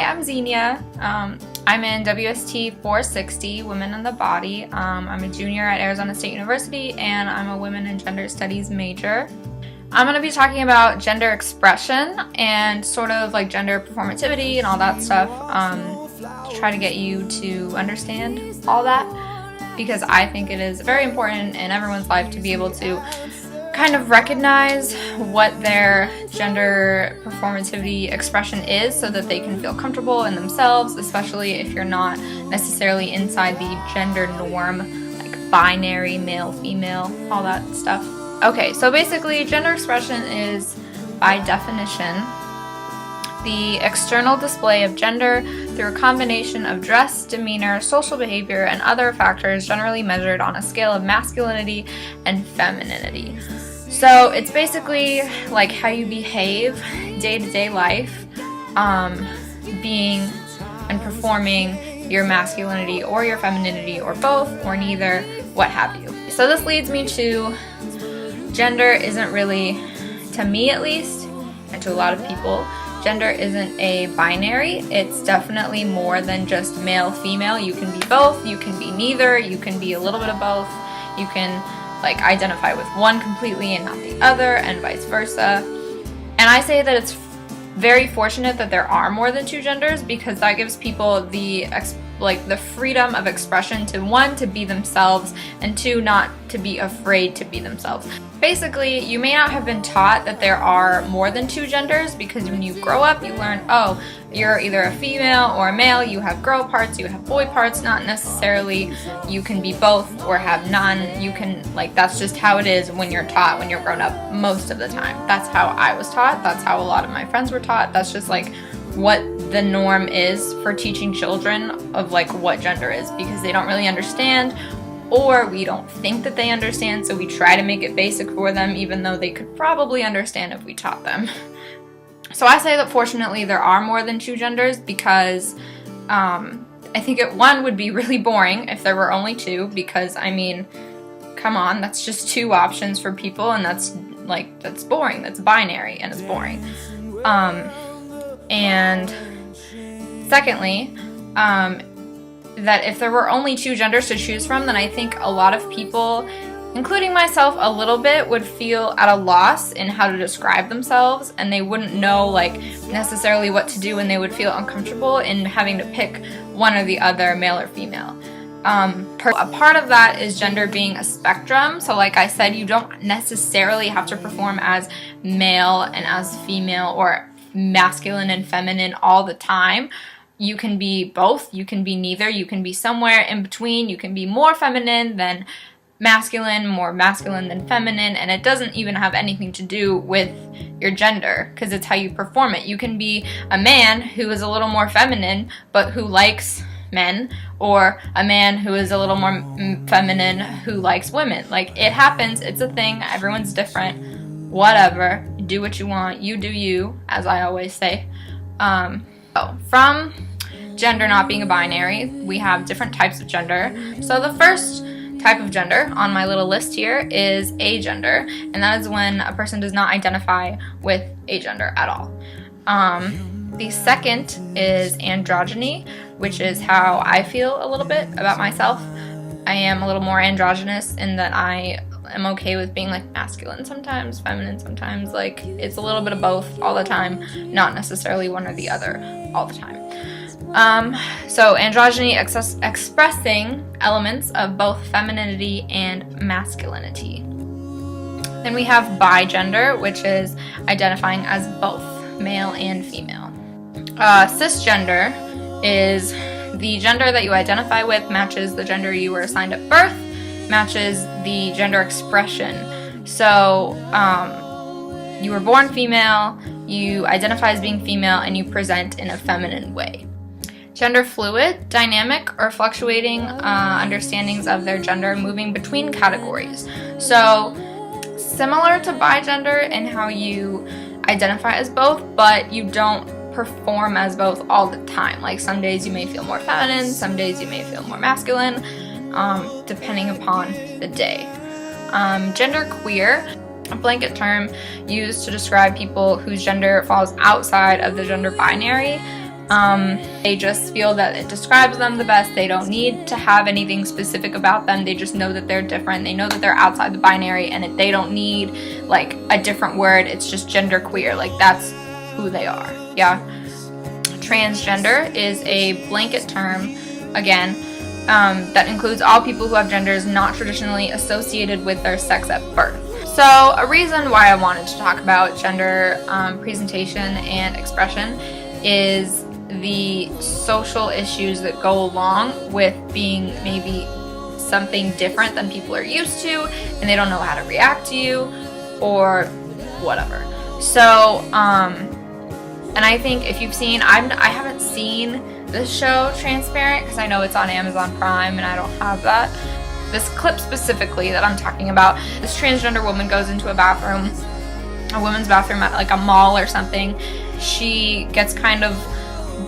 I'm Xenia. I'm in WST 460, Women in the Body. I'm a junior at Arizona State University, and I'm a Women and Gender Studies major. I'm going to be talking about gender expression and sort of like gender performativity and all that stuff, to try to get you to understand all that, because I think it is very important in everyone's life to be able to kind of recognize what their gender performativity expression is so that they can feel comfortable in themselves, especially if you're not necessarily inside the gender norm, like binary, male, female, all that stuff. Okay, so basically gender expression is, by definition, the external display of gender through a combination of dress, demeanor, social behavior, and other factors generally measured on a scale of masculinity and femininity. So it's basically like how you behave day-to-day life, being and performing your masculinity or your femininity or both or neither, what have you. So this leads me to gender isn't really, to me at least, and to a lot of people, gender isn't a binary. It's definitely more than just male, female. You can be both, you can be neither, you can be a little bit of both, you can like identify with one completely and not the other, and vice versa. And I say that it's very fortunate that there are more than two genders, because that gives people the freedom of expression to, one, to be themselves, and two, not to be afraid to be themselves. Basically, you may not have been taught that there are more than two genders, because when you grow up, you learn, oh, you're either a female or a male, you have girl parts, you have boy parts, not necessarily you can be both or have none. You can, like, that's just how it is when you're taught, when you're grown up most of the time. That's how I was taught, that's how a lot of my friends were taught, that's just like what the norm is for teaching children of like what gender is, because they don't really understand, or we don't think that they understand, so we try to make it basic for them, even though they could probably understand if we taught them. So I say that fortunately there are more than two genders, because I think one would be really boring if there were only two, because I mean, come on, that's just two options for people, and that's boring, that's binary, and it's boring. And secondly, that if there were only two genders to choose from, then I think a lot of people, including myself a little bit, would feel at a loss in how to describe themselves, and they wouldn't know like necessarily what to do, and they would feel uncomfortable in having to pick one or the other, male or female. A part of that is gender being a spectrum. So like I said, you don't necessarily have to perform as male and as female or masculine and feminine all the time. You can be both, you can be neither, you can be somewhere in between, you can be more feminine than masculine, more masculine than feminine, and it doesn't even have anything to do with your gender, because it's how you perform it. You can be a man who is a little more feminine but who likes men, or a man who is a little more feminine who likes women. Like, it happens, it's a thing, everyone's different, whatever, do what you want, you do you, as I always say. From gender not being a binary, we have different types of gender. So the first type of gender on my little list here is agender, and that is when a person does not identify with a gender at all. The second is androgyny, which is how I feel a little bit about myself. I am a little more androgynous in that I am okay with being like masculine sometimes, feminine sometimes, like it's a little bit of both all the time, not necessarily one or the other all the time. So androgyny expressing elements of both femininity and masculinity. Then we have bigender, which is identifying as both male and female. Cisgender is the gender that you identify with matches the gender you were assigned at birth, matches the gender expression. So you were born female, you identify as being female, and you present in a feminine way. Gender fluid, dynamic or fluctuating understandings of their gender, moving between categories. So similar to bigender in how you identify as both, but you don't perform as both all the time. Like some days you may feel more feminine, some days you may feel more masculine, depending upon the day. Genderqueer, a blanket term used to describe people whose gender falls outside of the gender binary, They just feel that it describes them the best. They don't need to have anything specific about them. They just know that they're different. They know that they're outside the binary, and they don't need like a different word. It's just gender queer. Like, that's who they are. Yeah. Transgender is a blanket term, again, that includes all people who have genders not traditionally associated with their sex at birth. So a reason why I wanted to talk about gender presentation and expression is the social issues that go along with being maybe something different than people are used to, and they don't know how to react to you or whatever. So and I think if you've seen, I haven't seen this show Transparent because I know it's on Amazon Prime and I don't have that. This clip specifically that I'm talking about, this transgender woman goes into a bathroom, a women's bathroom at like a mall or something. She gets kind of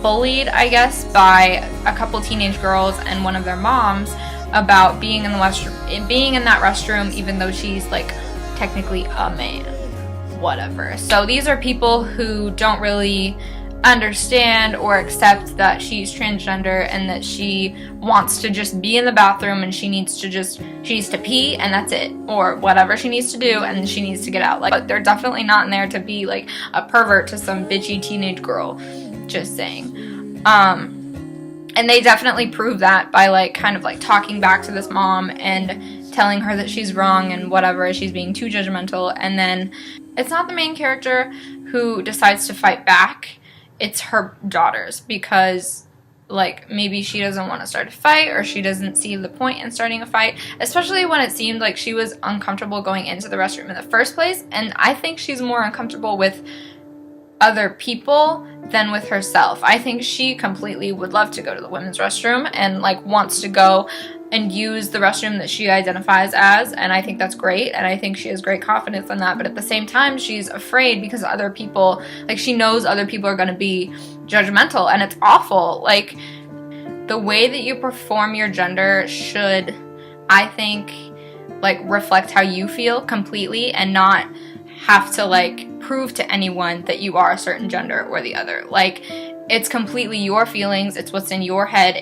bullied, I guess, by a couple teenage girls and one of their moms about being in that restroom, even though she's like technically a man. Whatever. So these are people who don't really understand or accept that she's transgender and that she wants to just be in the bathroom and she needs to pee and that's it, or whatever she needs to do and she needs to get out. Like, but they're definitely not in there to be like a pervert to some bitchy teenage girl. Just saying. And they definitely prove that by like kind of like talking back to this mom and telling her that she's wrong and whatever, she's being too judgmental. And then it's not the main character who decides to fight back, it's her daughters, because like maybe she doesn't want to start a fight or she doesn't see the point in starting a fight, especially when it seemed like she was uncomfortable going into the restroom in the first place. And I think she's more uncomfortable with other people than with herself. I think she completely would love to go to the women's restroom and like wants to go and use the restroom that she identifies as, and I think that's great, and I think she has great confidence in that, but at the same time she's afraid because other people, like she knows other people are going to be judgmental, and it's awful. Like, the way that you perform your gender should, I think, like reflect how you feel completely and not have to like prove to anyone that you are a certain gender or the other. Like, it's completely your feelings, it's what's in your head.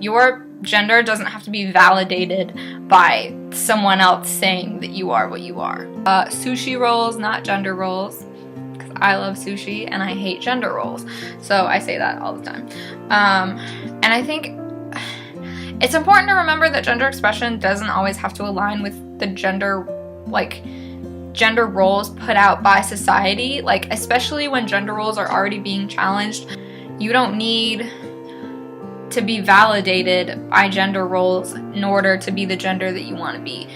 Your gender doesn't have to be validated by someone else saying that you are what you are. Sushi roles, not gender roles, because I love sushi and I hate gender roles, so I say that all the time. And I think it's important to remember that gender expression doesn't always have to align with the gender roles put out by society, like especially when gender roles are already being challenged. You don't need to be validated by gender roles in order to be the gender that you want to be.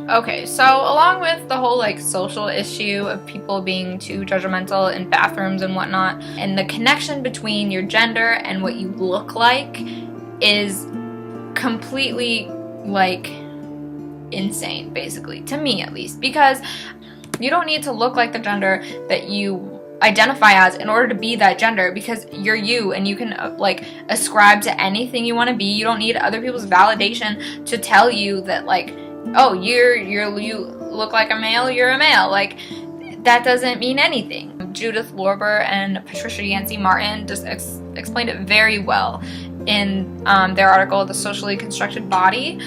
Okay, so along with the whole like social issue of people being too judgmental in bathrooms and whatnot, and the connection between your gender and what you look like is completely like insane, basically, to me at least, because you don't need to look like the gender that you identify as in order to be that gender, because you're you and you can like ascribe to anything you want to be. You don't need other people's validation to tell you that like, oh, you look like a male, you're a male. Like, that doesn't mean anything. Judith Lorber and Patricia Yancey Martin just explained it very well in their article, The Socially Constructed Body.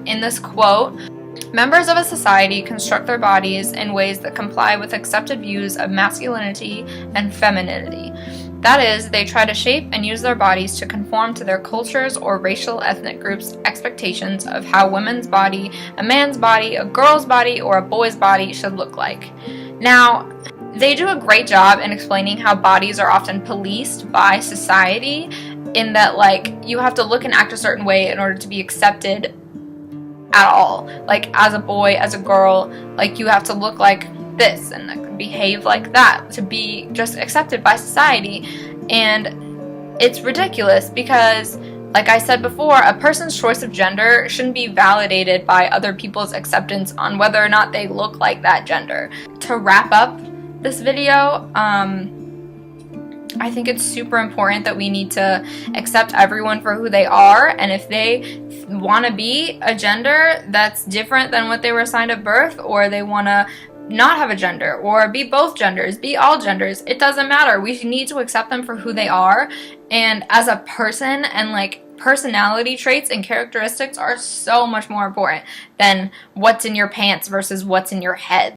In this quote, members of a society construct their bodies in ways that comply with accepted views of masculinity and femininity. That is, they try to shape and use their bodies to conform to their culture's or racial ethnic group's expectations of how a woman's body, a man's body, a girl's body, or a boy's body should look like. Now, they do a great job in explaining how bodies are often policed by society, in that like you have to look and act a certain way in order to be accepted at all. Like, as a boy, as a girl, like you have to look like this and like, behave like that to be just accepted by society. And it's ridiculous because, like I said before, a person's choice of gender shouldn't be validated by other people's acceptance on whether or not they look like that gender. To wrap up this video, I think it's super important that we need to accept everyone for who they are, and if they want to be a gender that's different than what they were assigned at birth, or they want to not have a gender, or be both genders, be all genders. It doesn't matter. We need to accept them for who they are, and as a person, and like personality traits and characteristics are so much more important than what's in your pants versus what's in your head.